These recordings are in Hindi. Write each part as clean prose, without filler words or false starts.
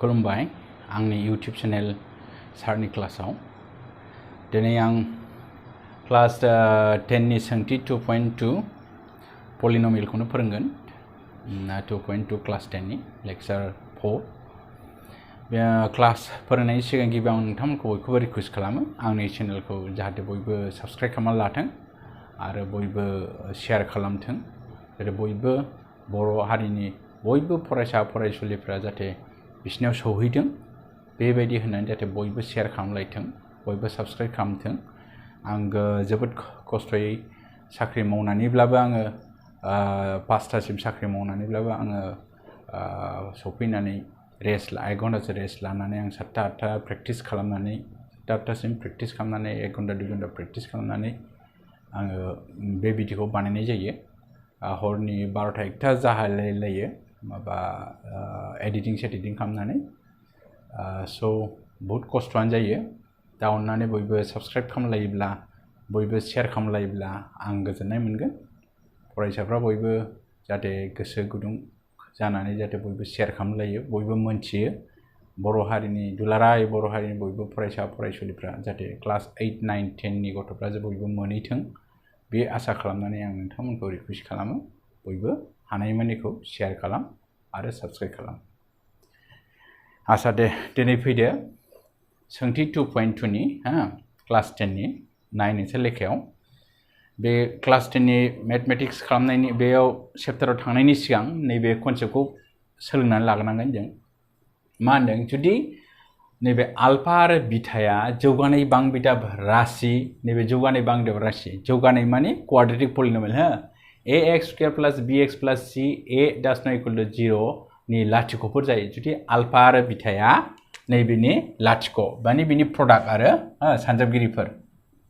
खुलुमबाय आंनि YouTube चेनेल सारनि क्लासाव दिनै आं क्लास 10 नि सोंथि 2.2 पलिनोमियल खौनो फोरोंगोन 2.2 क्लास 10 नि लेक्चार 4 बे क्लास फोरोंनायनि सिगां गिबियाव आं नोंथांमोनखौ बयखौबो रिक्वेस्ट खालामो आंनि चेनेलखौ जाहाथे बयबो साबस्क्राइब खालामना लाथों आरो बयबो शेयार खालामथों आरो बयबो बर' हारिनि बयबो फरायसा फरायसुलिफोरा जाहाथे बिसिनाव सौहैदों बेबायदि होननानै जाहाथे बयबो शेयार खालामलायथों बयबो साबस्क्राइब खालामथों आं जोबोद खस्थ'यै साख्रि मावनानैब्लाबो आङो 5टासिम साख्रि मावनानैब्लाबो आङो सफैनानै रेस्ट 1 घन्टासो रेस्ट लानानै आं 7टा 8टा प्रेक्टिस खालामनानै 7टासिम प्रेक्टिस खालामनानै 1 घन्टा 2 घन्टा प्रेक्टिस खालामनानै आङो बे भिडिअखौ बानायनाय जायो हरनि 12टा 1टा जाहैलायो माबा एडिटिं खालामनानै सो बहुत खस्थ'आनो जायो दा अननानै बयबो साबस्क्राइब खालामलायोब्ला बयबो शेयार खालामलायोब्ला आं गोजोननाय मोनगोन फरायसाफ्रा बयबो जाहाथे गोसो गुदुं जानानै जाहाथे बयबो शेयार खालामलायो बयबो मोनथियो बर' हारिनि दुलाराय बर' हारिनि बयबो फरायसा फरायसुलिफ्रा जाहाथे क्लास 8 9 10 नि गथ'फ्रा बयबो मोनहैथों बे आसा खालामनानै आं नोंथांमोनखौ रिक्वेस्ट खालामो बयबो हानायमानिखौ शेयार खालाम आरो साबस्क्राइब खालाम आसा दे दिनै फैदो सोंथि 2.2 नि क्लास 10 नि नायनोसै लेखायाव बे क्लास 10 नि मैथमेटिक्स खालामनायनि बेयाव चैप्टाराव थांनायनि सिगां नैबे कनसेप्टखौ सोलोंनानै लाग्रोनांगोन जों मा होनदों जुदि नैबे आल्फा आरो बीटाया जौगानाय बांबिदाब राशि नैबे जौगानाय बांबिदाब राशि जौगानाय माने quadratic पलिनोमियल ax² + bx + c a does not equal to 0 नि लाथिख'फोर जायो जुदि आल्फा आरो बीटाया नैबेनि लाथिख' माने बिनि प्रडाक्ट आरो सानजाबगिरिफोर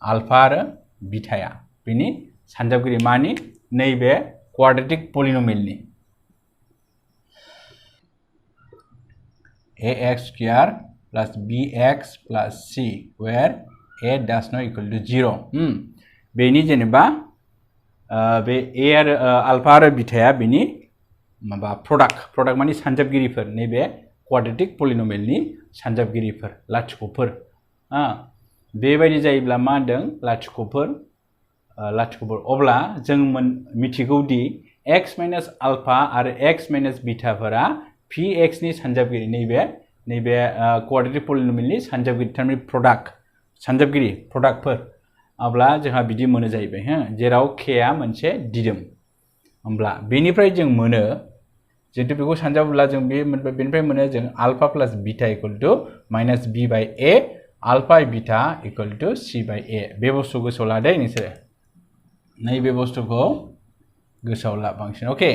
आल्फा आरो बीटाया बिनि सानजाबगिरि मानि नैबे quadratic पलिनोमियलनि ax² + bx + c where a does not equal to 0 बेनि जेनेबा बे a आरो आल्फा आरो बीटाया बिनि माबा प्रडाक्ट माने सानजाबगिरिफोर नैबे क्वाड्रेटिक पलिनोमियलनि सानजाबगिरिफोर लाथिख'फोर बेबायदि जायोब्ला मा होनदों लाथिख'फोर अब्ला जों मिथिगौदि x - आल्फा आरो x - बीटाफोरा px नि सानजाबगिरि नैबे क्वाड्रेटिक पलिनोमियलनि सानजाबगिरि थारमाने सानजाबगिरि प्रडाक्टफोर अब्ला जोंहा बिदि मोनो जाहैबाय जेराव k आ मोनसे दिदोम होमब्ला बेनिफ्राय जों मोनो जितु बेखौ सानजाबोब्ला जों बेनिफ्राय मोनो जों alpha + beta = -b/a alpha beta = c/a बे बुस्थु गोसोआव लादो नोंसोर नैबे बुस्थुखौ गोसोआव ला बांसिन अके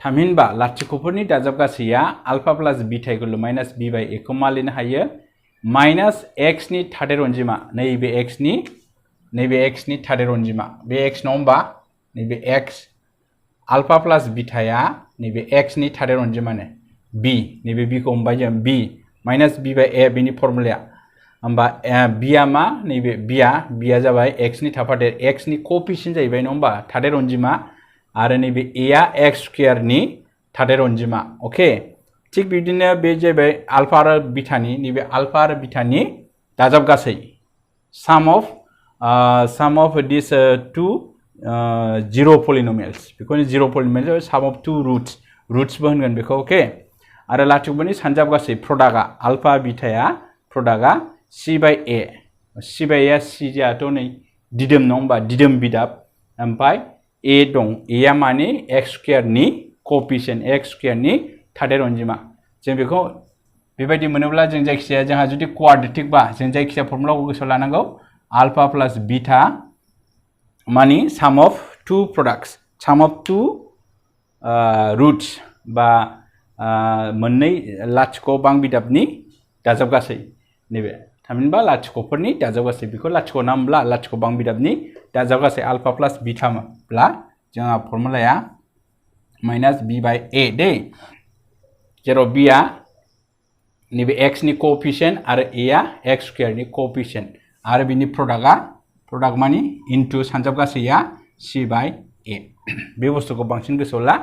थामहिनबा लाथिख'फोरनि दाजाब गासैया आल्फा + बीटा = -b/a खौ मा लिरनो हायो -x नि थादेर अनजिमा नैबे x नि थादेर अनजिमा बे x नङा होमबा नैबे x आल्फा + बीटाया नैबे x नि थादेर अनजिमानो b नैबे b खौ हमबाय जों b -b/a बिनि फर्मुलाया होमबा b आ मा नैबे b आ जाबाय x नि थाफादेर x नि कोएफिशिएंट जाहैबाय नङा होमबा थादेर अनजिमा आरो नैबे a आ x² नि थादेर अनजिमा ओके थिग बिदिनो बे जाबाय आल्फा आरो बीटानि नैबे आल्फा आरो बीटानि दाजाब गासै sum of these two zero polynomials बेखौनो zero polynomial sum of two roots बो होनगोन बेखौ ओके आरो लाथिख'फोरनि सानजाब गासै प्रडाक्टआ आल्फा बीटाया प्रडाक्टआ c/a c/a c जाथ' नै दिदोम नङा होमबा दिदोम बिदाब ओमफ्राय a दं a आ माने x² नि कोएफिशिएंट x² नि थादेर अनजिमा जों बेखौ बेबायदि मोनोब्ला जों जायखिजाया जोंहा जुदि क्वाड्रेटिक बा जों जायखिजाया फर्मुलाखौ गोसोआव लानांगौ आल्फा + बीटा माने sum of two products sum of two roots बा मोननै लाथिख' बांबिदाबनि दाजाब गासै नैबे थामहिनबा लाथिख'फोरनि दाजाब गासै बेखौ लाथिख' नामब्ला लाथिख' बांबिदाबनि दाजाब गासै आल्फा + बीटाब्ला जोंहा फर्मुलाया -b/a दै जेराव b आ नैबे x नि कोएफिशिएंट आरो a आ x² नि कोएफिशिएंट आरो बिनि प्रडाक्ट मानि इनटु सानजाब गासैया c/a बे बुस्थुखौ बांसिन गोसोआव ला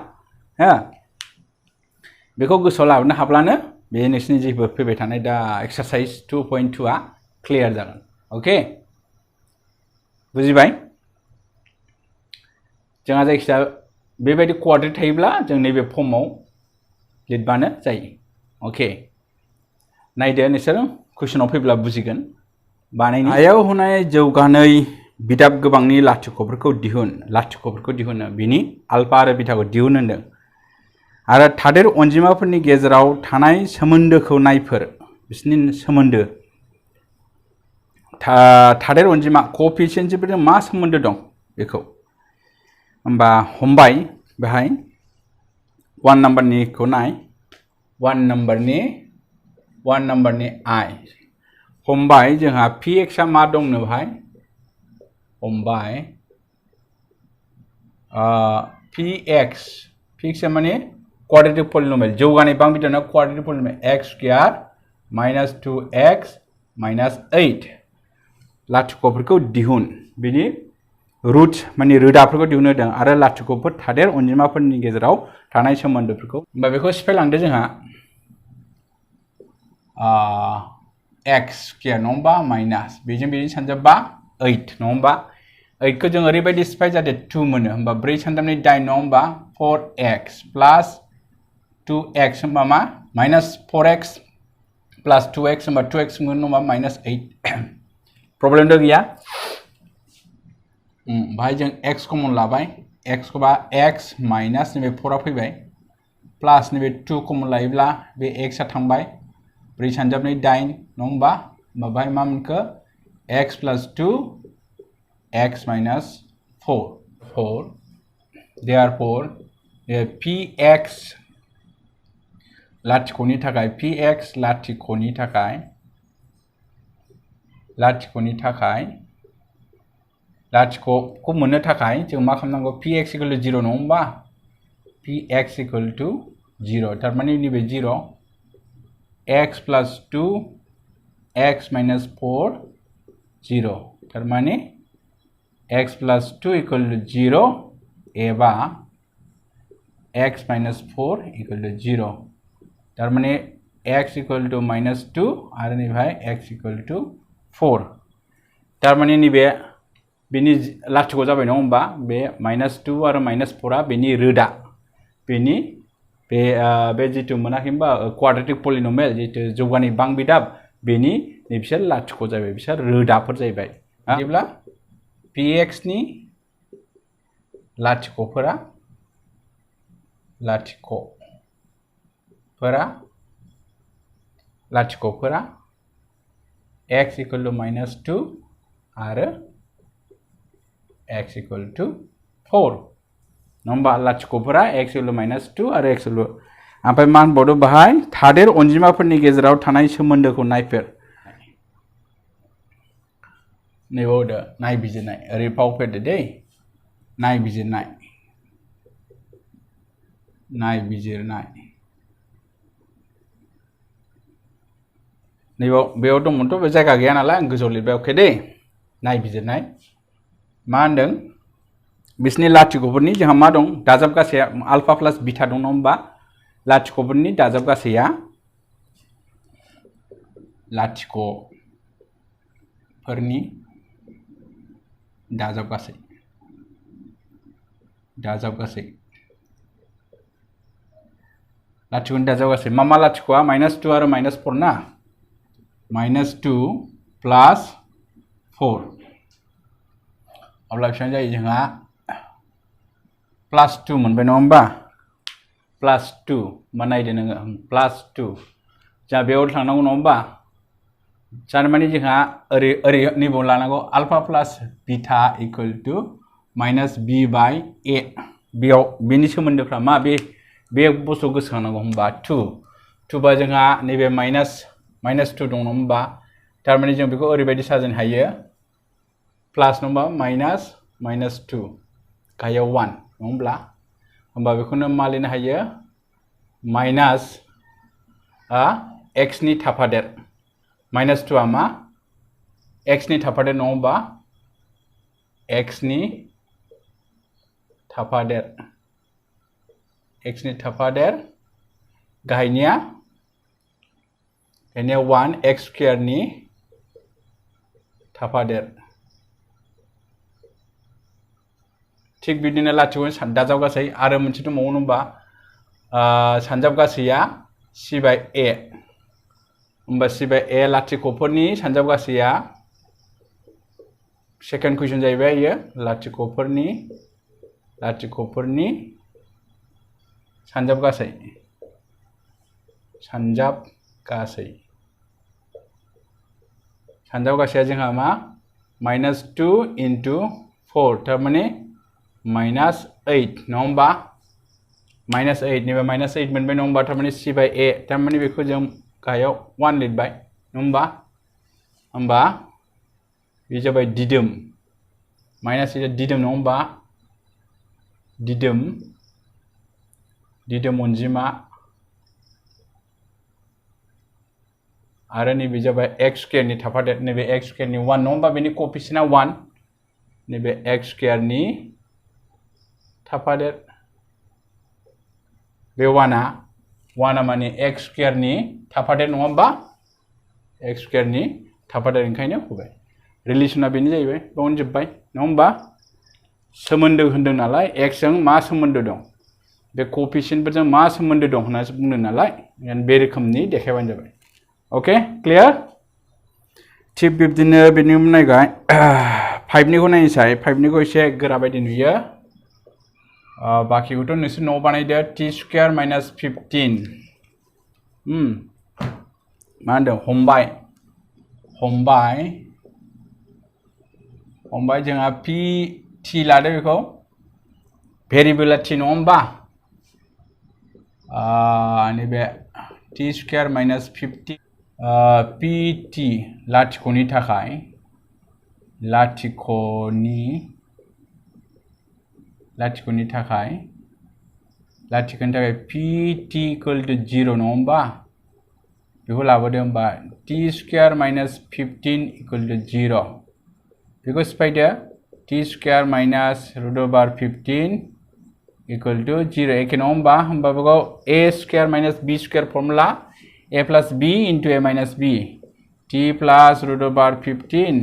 बेखौ गोसोआव लाबोनो हाब्लानो बे नोंसिनि जेबो फैबाय थानाय दा एक्सारसाइज 2.2 आ क्लियार जागोन ओके बुजिबाय जोंहा जायखिजाया बेबायदि क्वाड्रेट थायोब्ला जों नैबे फर्माव लिरबानो जायो ओके नायदो नोंसोर कुइसनाव फैब्ला बुजिगोन बानायनि आयाव होनाय जौगानाय बिदाब गोबांनि लाथिख'फोरखौ दिहुन बिनि आलफा आरो बिटाखौ दिहुन होनदों आरो थादेर अनजिमाफोरनि गेजेराव थानाय सोमोन्दोखौ नायफोर बिसोरनि सोमोन्दो थादेर अनजिमा क'एफिशिएन्टफोरजों मा सोमोन्दो दं बेखौ होमबा हमबाय बेहाय 1 नम्बरनिखौ नाय 1 नम्बरनि I हमबाय जोंहा px आ मा दंनो बेहाय हमबाय px आ माने क्वाड्रेटिक पलिनोमियल जौगानाय बांबिदाना quadratic polynomial x square minus 2x minus 8 लाथिख'फोरखौ दिहुन बिनि रुट माने रोदाफोरखौ दिहुन होदों आरो लाथिख'फोर थादेर अनजिमाफोरनि गेजेराव थानाय सोमोन्दोफोरखौ होमबा बेखौ सिफायलांदो जोंहा x स्क्वायर नङा होमबा माइनास बेजों सानजाबा 8 नङा होमबा 8 खौ जों ओरैबायदि सिफाय जाहाथे 2 मोनो होमबा 4 सानजाबनि 8 नङा होमबा 4x प्लस 2x होमबा मा माइनस 4x प्लस 2x होमबा 2x मोनो नङा होमबा माइनस 8 प्रब्लेम द गैया भाई जों x कमन लाबाय x खौबा x माइनस नैबे 4 आ फैबाय प्लस नैबे 2 कमन लायोब्ला बे x आ थांबाय 4 सानजाबनि 8 नङा होमबा भाई मा मोनखो x plus 2 x minus 4 therefore px लाथिख'नि थाखाय लाथिख'खौ मोननो थाखाय जों मा खालामनांगौ px equal to 0 नङा होमबा px equal to 0 थारमाने नैबे 0 x plus 2 x minus 4 0 थारमाने x plus 2 equal to 0 एबा x minus 4 equal to 0 तारमाने x equal to minus 2 आरो नैबेहाय x equal to 4 तारमाने नैबे बेनि लाथिख' जाबाय नङा होमबा बे minus 2 आरो minus 4 आ बेनि रोदा बेनि बे जितु मोनाखै होमबा क्वाड्रेटिक पलिनोमियल जितु जौगानाय बांबिदाब बेनि बिसोर लाथिख' जाबाय बिसोर रोदाफोर जाहैबाय बिदिब्ला px नि लाथिख'फोरा x equal to minus 2 आरो x equal to 4 number लाथिख'फोरा x equal to minus 2 आरो x equal to ओमफ्राय मा होनबावदों बाहाय थादेर अनजिमाफोरनि गेजेराव थानाय सोमोन्दोखौ नायफेर नैबावदो नायबिजिरनाय ओरै फावफेरदो दै नायबिजिरनाय नैबाव बेयाव दंमोनथ' बे जायगा गैया नालाय आं गोजौआव लिरबाय अके दै नायबिजिरनाय मा होनदों बिसोरनि लाथिख'फोरनि जोंहा मा दं दाजाब गासैया आल्फा प्लास बिटा दं नङा होमबा लाथिख'फोरनि दाजाब गासैया लाथिख'फोरनि दाजाब गासै लाथिख'नि दाजाब गासै मा लाथिख'आ माइनस 2 आरो माइनस 4 ना माइनस 2 प्लस 4 अब्ला बेसेबां जायो जोंहा प्लस 2 मोनबाय नङा होमबा प्लस 2 मा नायदो नोङो प्लस 2 जोंहा बेयाव थांनांगौ नङा होमबा थारमाने जोंहा ओरै नैबाव लानांगौ alpha plus beta equal to minus B by A बेयाव बेनि सोमोन्दोफ्रा मा बे बुस्थुखौ गोसोखांनांगौ होमबा 2 बा जोंहा नैबे माइनस 2 दं नङा होमबा थारमाने जों बेखौ ओरैबायदि साजायनो हायो प्लास नङा माइनस 2 गाहायाव 1 नङा होमबा बेखौनो मा लिरनो हायो माइनास x नि थाफादेर माइनस 2 आ मा x नि थाफादेर नङा होमबा x नि थाफादेर गाहायनिया बेनो 1 x स्क्वायर नि थाफादेर थिग बिदिनो लाथिख' दाजाब गासै आरो मोनसे दंबावो होनबा सानजाब गासैया c by a होनबा c by a लाथिख'फोरनि सानजाब गासैया सेकेन्ड कुइसन जाहैबाय इयो लाथिख'फोरनि सानजाब गासै सानजाब गासैया जोंहा मा -2 into 4 थारमाने -8 नङा होमबा -8 निबा -8 मोनबाय नङा होमबा थारमाने c by a थारमाने बेखौ जों गाहायाव 1 लिरबाय नङा होमबा बे जाबाय दिदोम -8 दिदोम नङा होमबा दिदोम अनजिमा आरो नैबे जाबाय x स्क्वायर नि थाफादेर नैबे x स्क्वायर नि 1 नङा होमबा बेनि कोएफिशिएंटआ 1 नैबे x स्क्वायर नि थाफादेर बे 1आ माने x स्क्वायर नि थाफादेर नङा होमबा x स्क्वायर नि थाफादेर ओंखायनो होबाय रिलेशना बेनो जाहैबाय बावनो जोबबाय नङा होमबा सोमोन्दो होनदों नालाय x जों मा सोमोन्दो दं बे कोएफिशिएंटफोरजों मा सोमोन्दो दं होननासो बुंदों नालाय बे रोखोमनि देखायबानो जाबाय ओके क्लियर थिग बिब्दिनो बेनि नायबाय 5 निखौ नायनोसै 5 निखौ एसे गोरा बायदि नुयो बाखिखौथ' नोंसोर न'आव बानायदो t स्क्वायर माइनास 15 मा होनदों हमबाय जोंहा p t लादो बेखौ भेरिएबल t नङा होमबा नैबे t स्क्वायर माइनास 15 pt लाथिख'नि थाखाय pt equal to 0 नङा होमबा बेखौ लाबोदो होमबा t square minus 15 equal to 0 बेखौ सिफायदो t square minus √15 equal to 0 एखे नङा होमबा बेखौ a square minus b square formula a plus b into a minus b t plus √15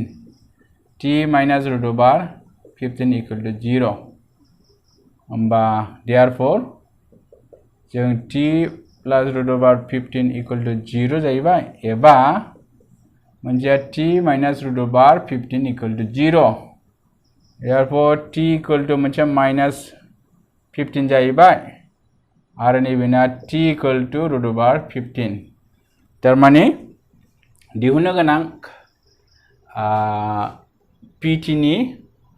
t minus √15 equal to 0 होमबा therefore जों t plus √15 equal to 0 जाहैबाय एबा मोनसेया t minus √15 equal to 0 therefore t equal to मोनसे -15 जाहैबाय आरो नैबेना t equal to √15 थारमाने दिहुननो गोनां pt नि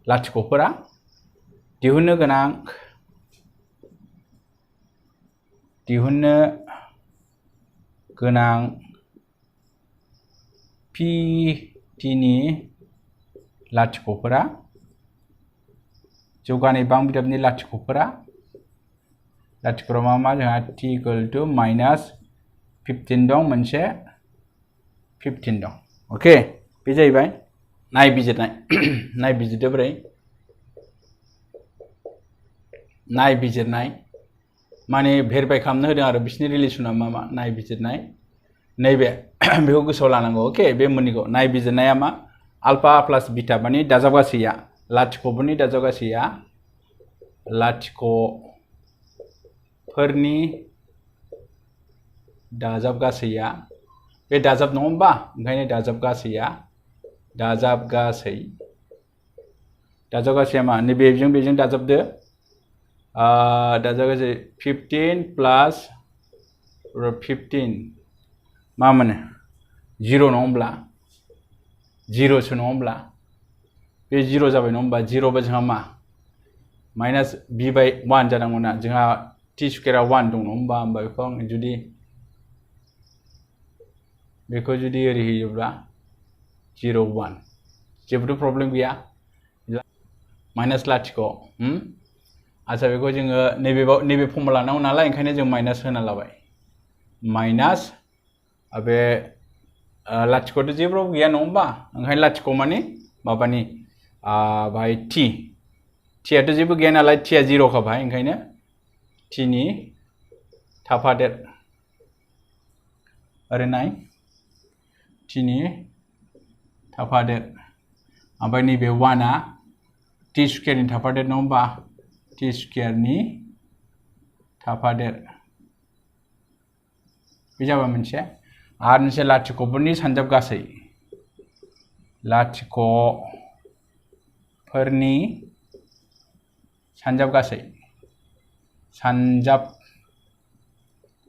लाथिख'फोरा दिहुननो गोनां pt नि लाथिख'फोरा जौगानाय बां बिदाबनि लाथिख'फोरा मा जोंहा t equal to -15 दं मोनसे 15 दं ओके बे जाहैबाय नायबिजिरदो बोरै नायबिजिरनाय माने भेरिफाइ खालामनो होदों आरो बिसिनि रिलेशना मा नायबिजिरनाय नैबे बेखौ गोसोआव लानांगौ ओके बे मोननैखौ नायबिजिरनाया मा आल्फा प्लास बिटा माने दाजाब गासैया लाथिख'फोरनि दाजाब गासैया लाथिख'फोरनि दाजाब गासैया बे दाजाब नङा होमबा ओंखायनो दाजाब गासैया मा नैबेजों बेजों दाजाबदो दाजाब गासै 15 प्लास 15 मा मोनो 0 नङा होमब्ला 0सो नङा होमब्ला बे 0 जाबाय नङा होमबा 0 बा जोंहा मा -b/1 जानांगौ ना जोंहा t स्क्वायरआ 1 दं नङा होमबा बेखौ जुदि ओरै होयोब्ला 0 1 जेबोथ' प्रब्लेम गैया माइनास लाथिख' आच्छा बेखौ जोङो नैबे फर्मुला लानांगौ नालाय ओंखायनो जों माइनास होना लाबाय माइनास बे लाथिख'थ' जेबो गैया नङा होमबा ओंखायनो लाथिख' माने माबानि बाहाय tआथ' जेबो गैया नालाय tआ 0 खाबाय ओंखायनो t नि थाफादेर ओरै नाय t नि थाफादेर ओमफ्राय नैबे 1 आ t स्क्वायर नि थाफादेर नङा होमबा t स्क्वायर नि थाफादेर बे जाबाय मोनसे आरो मोनसे लाथिख'फोरनि सानजाब गासै लाथिख'फोरनि सानजाब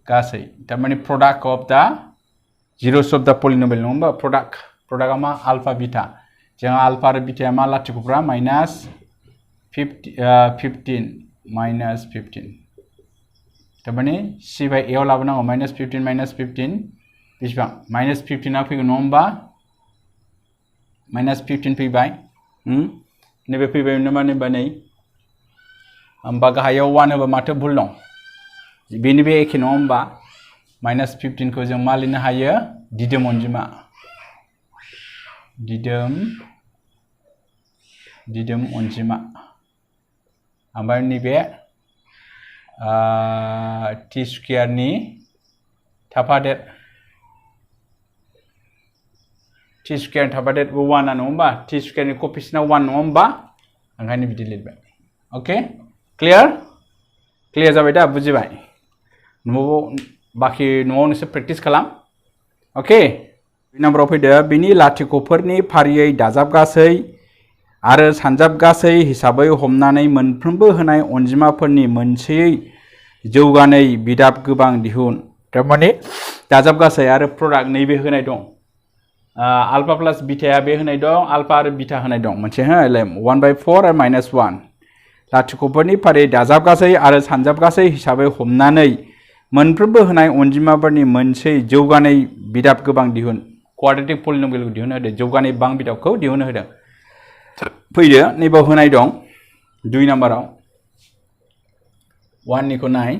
गासै तारमाने product of the zeros of the polynomial नङा होमबा product मा alpha beta जों alpha आरो beta मा लाथिख'फ्रा -15 तारमाने c by a आव लाबोनांगौ -15 बेसेबां -15 आ फैगोन नङा होमबा -15 फैबाय नैबे फैबाय नामा नैबे नै होमबा गाहायाव 1 होबा माथो भुल दं बेनि बे एखे नङा होमबा -15 खौ जों मा लिरनो हायो दिदोम अनजिमा ओमफ्राय नैबे t स्क्वायर नि थाफादेर t स्क्वायर थाफादेर 1 आ नङा होमबा t स्क्वायर नि कफिसियेन्टआ 1 नङा होमबा ओंखायनो बिदि लिरबाय ओके क्लियर जाबाय दा बुजिबाय बाखि न'आव नोंसोर प्रेक्टिस खालाम ओके नाम्बाराव फैदो बिनि लाथिख'फोरनि फारियै दाजाबगासै आरो सानजाबगासै हिसाबै हमनानै मोनफ्रोमबो होनाय अनजिमाफोरनि मोनसेयै जौगानाय बिदाब गोबां दिहुन तारमाने दाजाबगासै आरो प्रडाक्ट नैबे होनाय दं अल्फा प्लस बीटाया बे होनाय दं अल्फा आरो बीटा होनाय दं मोनसे 1/4 आरो -1 लाथिख'फोरनि फारियै दाजाबगासै आरो सानजाबगासै हिसाबै हमनानै मोनफ्रोमबो होनाय अनजिमाफोरनि मोनसे जौगानाय बिदाब गोबां दिहुन क्वाड्रेटिक पलिनोमियलखौ दिहुननो होदों जौगानाय बां बिदाबखौ दिहुननो होदों फैदो नैबाव होनाय दं 2 नाम्बाराव 1 निखौ नाय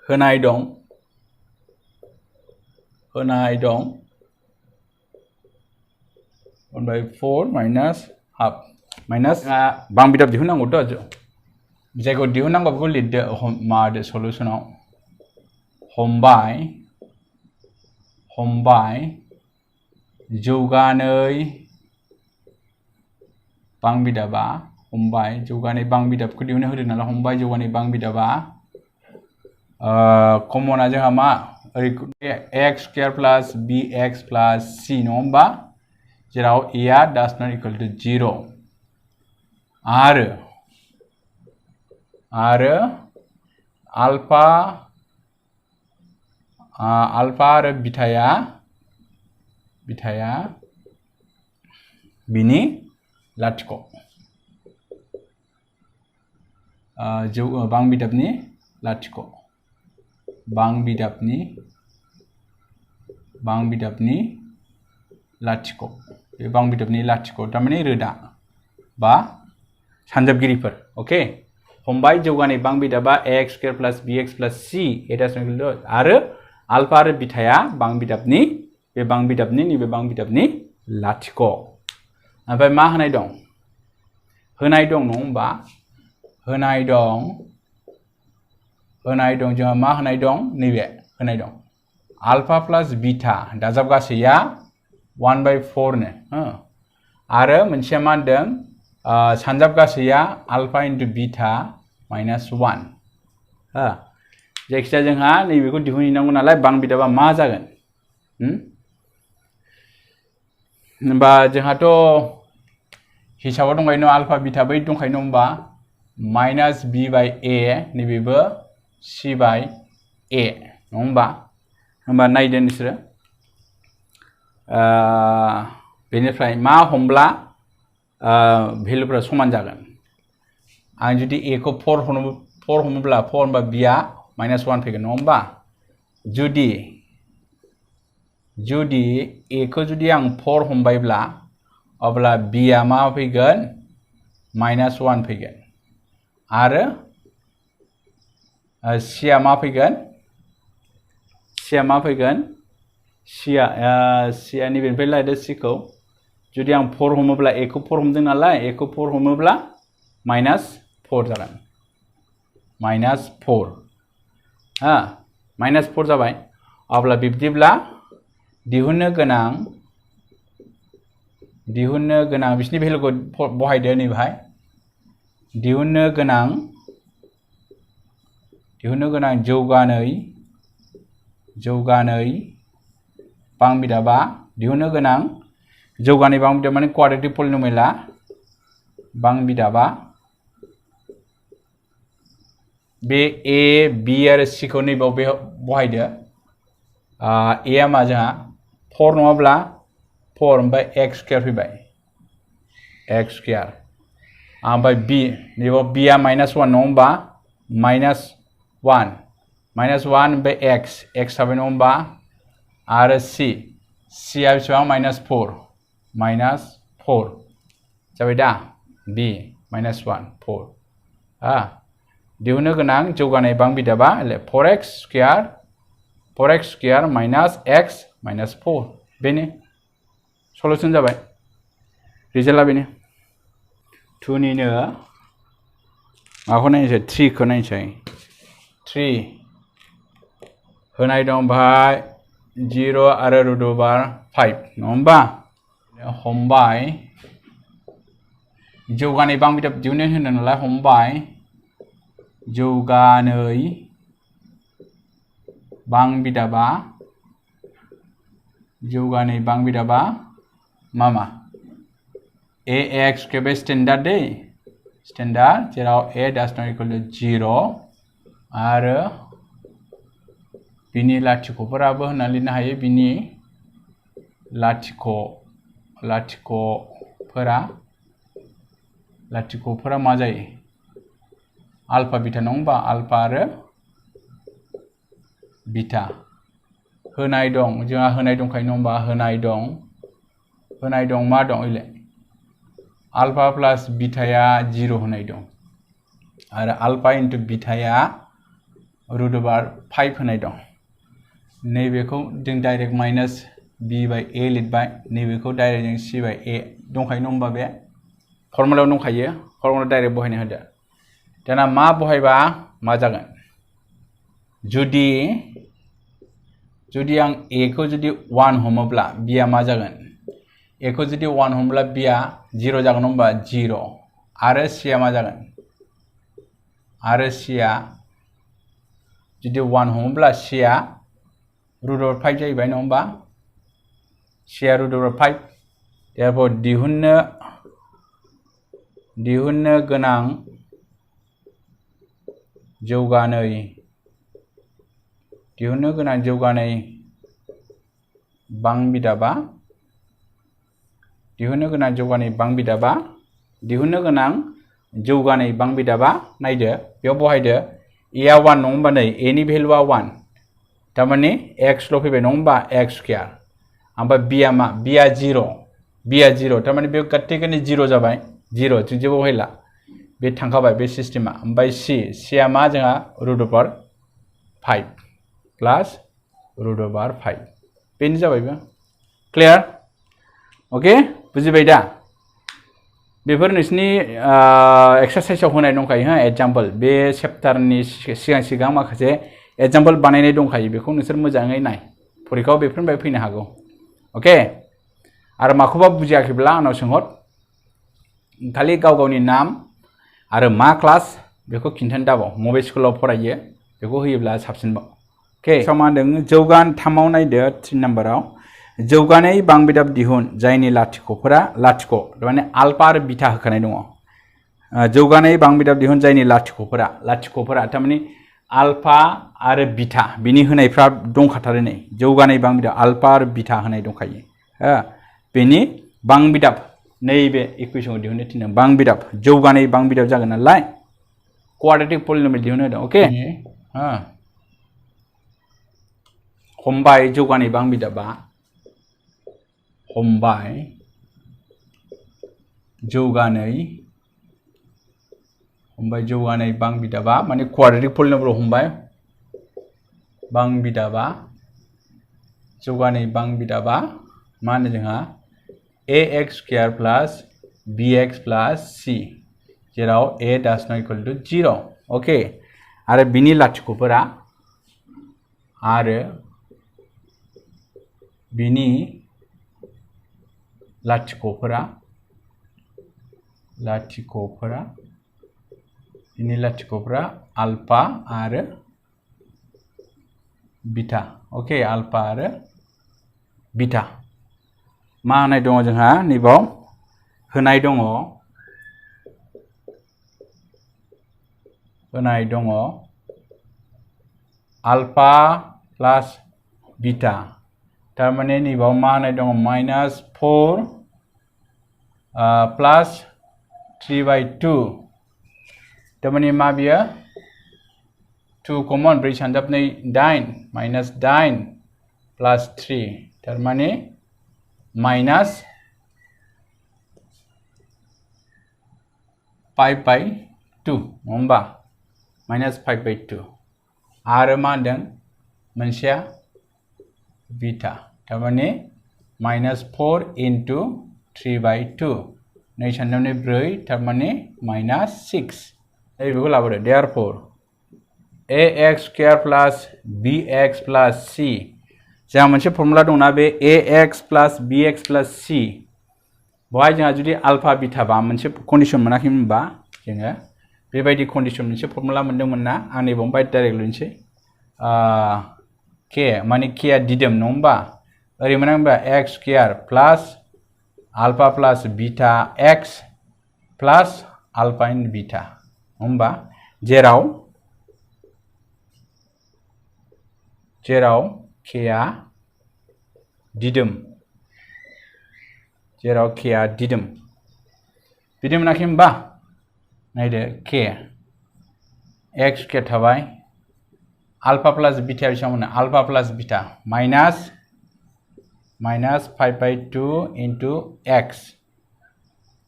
होनाय दं 1/4 -हाफ माइनास बां बिदाब दिहुननांगौथ' जायखौ दिहुननांगौ बेखौ लिरदो मादो सल्युशनाव हमबाय जौगानाय बां बिदाबा हमबाय जौगानाय बां बिदाबखौ दिहुननो होदों नालाय हमबाय जौगानाय बां बिदाबा कमना जोंहा मा x square plus bx plus c नङा होमबा जेराव a uh does not equal to 0 आरो अल्फा आरो बीटाया बिनि लाथिख' बां बिदाबनि लाथिख' बां बिदाबनि लाथिख' बे बां बिदाबनि लाथिख' तारमाने रोदा बा सानजाबगिरिफोर ओके हमबाय जौगानाय बां बिदाबा x square plus bx plus c आरो अल्फा आरो बीटाया बां बिदाबनि नैबे बां बिदाबनि लाथिख' ओमफ्राय मा होनाय दं नङा होमबा होनाय दं जोंहा मा होनाय दं नैबे होनाय दं अल्फा प्लस बीटा दाजाबगासैया 1/4 नो आरो मोनसेया मा होनदों सानजाबगासैया अल्फा इनटु बीटा -1 जायखिजाया जोंहा नैबेखौ दिहुनहैनांगौ नालाय बां बिदाबा मा जागोन होनबा जोंहाथ' हिसाबाव दंखायो न अल्फा बीटा बै दंखायो न होमबा -b/a नैबेबो c/a नङा होमबा नायदो नोंसोरो बेनिफ्राय मा हमब्ला भेलुफोरा समान जागोन आं जुदि a खौ 4 हमोब्ला 4 होनबा b आ -1 फैगोन नङा होमबा जुदि a खौ जुदि आं 4 हमबायब्ला अब्ला b आ मा फैगोन -1 फैगोन आरो c आ मा फैगोन c आ नैबेनिफ्राय लायदो c खौ जुदि आं 4 हमोब्ला a खौ 4 हमदों नालाय a खौ 4 हमोब्ला -4 जागोन -4 -4 जाबाय अब्ला बिब्दिब्ला दिहुननो गोनां दिहुननो गोनां बिसोरनि भेलुखौ बहायदो नैबेहाय दिहुननो गोनां जौगानै बांबिदाबा दिहुननो गोनां जौगानै बांबिदाब माने क्वाड्रेटिक पलिनमियेला बांबिदाबा बे ए बी आरो सी खौ नैबेयाव बहायदो ए आ मा जोंहा 4 नङाब्ला 4 ओमफ्राय एक्स स्क्वायर फैबाय एक्स स्क्वायर ओमफ्राय बी नैबेयाव बी आ -1 नङा होमबा -1 ओमफ्राय एक्स थाबाय नङा होमबा आरो सी आ बेसेबां -4 जाबाय दा बी -1 4 दिहुननो गोनां जौगानाय बांबिदाबा 4x स्क्वायर -x -4 बेनो सलुशन जाबाय रिजाल्टआ बेनो 2 निनो माखौ नायनोसै 3 खौ नायनोसै 3 होनाय दं भाई 0 आरो √5 नङा होमबा हमबाय जौगानाय बांबिदाब दिहुननो होनो नालाय हमबाय जौगानै बांबिदाबा मा ax के बे स्टैंडर्ड दे स्टैंडर्ड जेराव a does not equal to 0 आरो बिनि लाथिख'फोराबो होनना लिरनो हायो बिनि लाथिख'फोरा मा जायो अल्फा बीटा नङा होमबा अल्फा आरो बीटा होनाय दं जोंहा होनाय दंखायो नङा होमबा होनाय दं मा दं इले अल्फा प्लस बीटाया 0 होनाय दं आरो अल्फा इनटु बीटाया √5 होनाय दं नैबेखौ जों डाइरेक्ट माइनास b/a लिरबाय नैबेखौ डाइरेक्ट जों c/a दंखायो नङा होमबा बे फर्मुलायाव दंखायो फर्मुला डाइरेक्ट बहायनो होदो दाना मा बहायबा मा जागोन जुदि आं a खौ जुदि 1 हमोब्ला b आ मा जागोन a खौ जुदि 1 हमोब्ला b आ 0 जागोन होमबा 0 आरो c आ मा जागोन आरो c आ जुदि 1 हमोब्ला c आ √5 जाहैबाय नङा होमबा c आ √5 therefore दिहुननो गोनां जौगानाय बांबिदाबा नायदो बेयाव बहायदो a आ 1 नङा होमबा नै a नि भेलुआ 1 तारमाने x ल' फैबाय नङा होमबा x स्क्वायर ओमफ्राय b आ मा b आ 0 तारमाने बे गासैखौनो 0 जाबाय 0 जों जेबो बहायला बे थांखाबाय बे सिस्टेमा ओमफ्राय c आ मा जोंहा √5 प्लस √5 बेनो जाबायबो क्लियार ओके बुजिबाय दा बेफोर नोंसिनि एक्सारसाइजआव होनाय दंखायो हा एग्जांपल बे चैप्टारनि सिगां माखासे एग्जांपल बानायनाय दंखायो बेखौ नोंसोर मोजाङै नाय फरिखायाव बेफोरनिफ्राय फैनो हागौ ओके आरो माखौबा बुजियाखैब्ला आंनाव सोंहर खालि गावनि नाम आरो मा क्लास बेखौ खिन्थानो दाबाव मबे स्कुलाव फरायो बेखौ होयोब्ला साबसिनबाव ओके मा होनदों जौगान 3 आव नायदो 3 नाम्बाराव जौगानाय बांबिदाब दिहुन जायनि लाथिख'फोरा माने अल्फा आरो बीटा होखानाय दङ जौगानाय बांबिदाब दिहुन जायनि लाथिख'फोरा थारमाने अल्फा आरो बीटा बिनि होनायफ्रा दंखाथारो नै जौगानाय बांबिदाब अल्फा आरो बीटा होनाय दंखायो बेनि बांबिदाब नैबे इकुवेशनखौ दिहुननो थिनदों बांबिदाब जौगानाय बांबिदाब जागोन नालाय क्वाड्रेटिक पलिनमियल दिहुननो होदों ओके हमबाय जौगानाय बांबिदाबा हमबाय जौगानाय बांबिदाबा माने क्वाड्रेटिक पलिनमियल हमबाय जौगानाय बांबिदाबा मा होनो जोंहा ax square plus bx plus c जेराव a does not equal to 0 okay आरो बिनि लाथिख'फोरा लाथिख'फोरा बिनि लाथिख'फोरा आल्फा आरो बीटा ओके आल्फा आरो बीटा मा होनाय दङ जोंहा नैबाव होनाय दङ आल्फा प्लस बीटा तारमाने नैबाव मा होनाय दङ -4 प्लस 3/2 तारमाने मा बियो 2 कमन 4 सानजाबनै 8 -8 प्लस 3 तारमाने -5/2 होमबा -5/2 आरो मा होनदों मोनसेया बीटा तारमाने -4 into 3/2 2 सानजाबनै 4 तारमाने -6 बेखौ लाबोदो therefore ax square plus bx plus c जोंहा मोनसे फर्मुला दंना बे ax plus bx plus c बहाय जोंहा जुदि आल्फा बीटा बा मोनसे कन्डिशन मोनाखै होनबा जोङो बेबायदि कन्डिशन मोनसे फर्मुला मोनदोंमोन ना आं नैबावहाय डाइरेक्ट लिरनोसै k माने k आ दिदोम नङा होमबा ओरै मोना होमबा x square plus alpha plus beta x plus alpha and beta होमबा जेराव k आ दिदोम बिदि मोनाखै होमबा नायदो k x square थाबाय alpha plus beta बेसेबां mono alpha plus beta -5/2 into x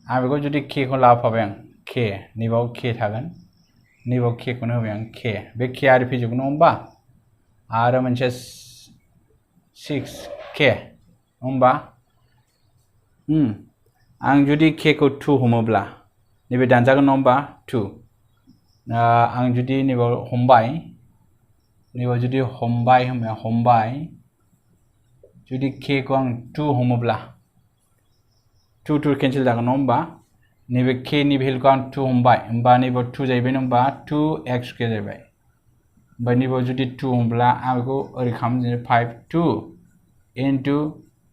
आं बेखौ जुदि k खौ लाफाबाय आं k नैबाव k थागोन नैबाव k खौनो होबाय आं k बे k आरो फैजोबगोन नङा होमबा आरो मोनसे 6k होमबा आं जुदि k खौ 2 हमोब्ला नैबे दानजागोन नङा होमबा 2 आं जुदि नैबाव हमबाय जुदि k खौ आं 2 हमोब्ला 2 केन्सेल जागोन नङा होमबा नैबे k नि भेलुखौ आं 2 हमबाय होमबा नैबाव 2 जाहैबाय नङा होमबा 2x स्क्वायर जाहैबाय ओमफ्राय नैबाव जुदि 2 हमब्ला आं बेखौ ओरै खालामनो 5/2 into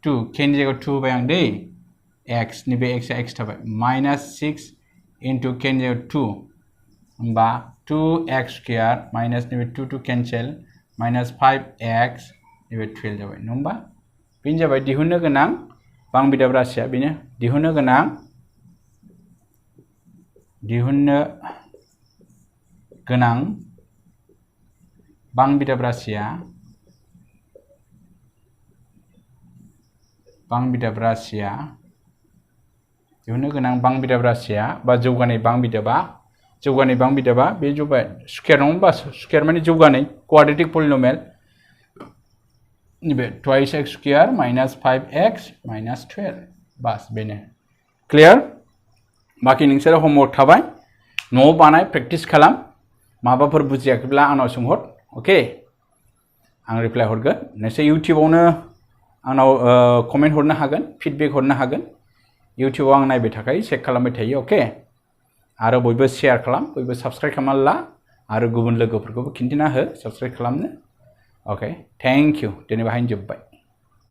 2 k नि जायगायाव 2 होबाय आं दै x नैबे x आ x थाबाय -6 into k नि जायगायाव 2 होमबा 2x स्क्वायर माइनास नैबे 2 केन्सेल -5x नैबे 12 जाबाय नङा होमबा बेनो जाबाय दिहुननो गोनां बां बिदाब राशिया बेनो दिहुननो गोनां बां बिदाब राशिया दिहुननो गोनां बां बिदाब राशिया बा जौगानाय बां बिदाबा बे जौगा स्क्वायर नङा होमबा स्क्वायर माने जौगानाय क्वाड्रेटिक पलिनोमियेल नैबे 2x स्क्वायर -5x -12 बास बेनो क्लियर बाखि नोंसोरो होमवर्क थाबाय न'आव बानाय प्रेक्टिस खालाम माबाफोर बुजियाखैब्ला आंनाव सोंहर ओके आं रिप्लाय हरगोन नोंसोर इउटिउबावनो आंनाव कमेन्ट हरनो हागोन फिडबेक हरनो हागोन इउटिउबाव आं नायबाय थाखायो चेक खालामबाय थायो ओके आरो बयबो शेयार खालाम बयबो साबस्क्राइब खालामना ला आरो गुबुन लोगोफोरखौबो खिन्थिना हो साबस्क्राइब खालामनो ओके थेंक इउ दिनै बाहायनो जोब्बाय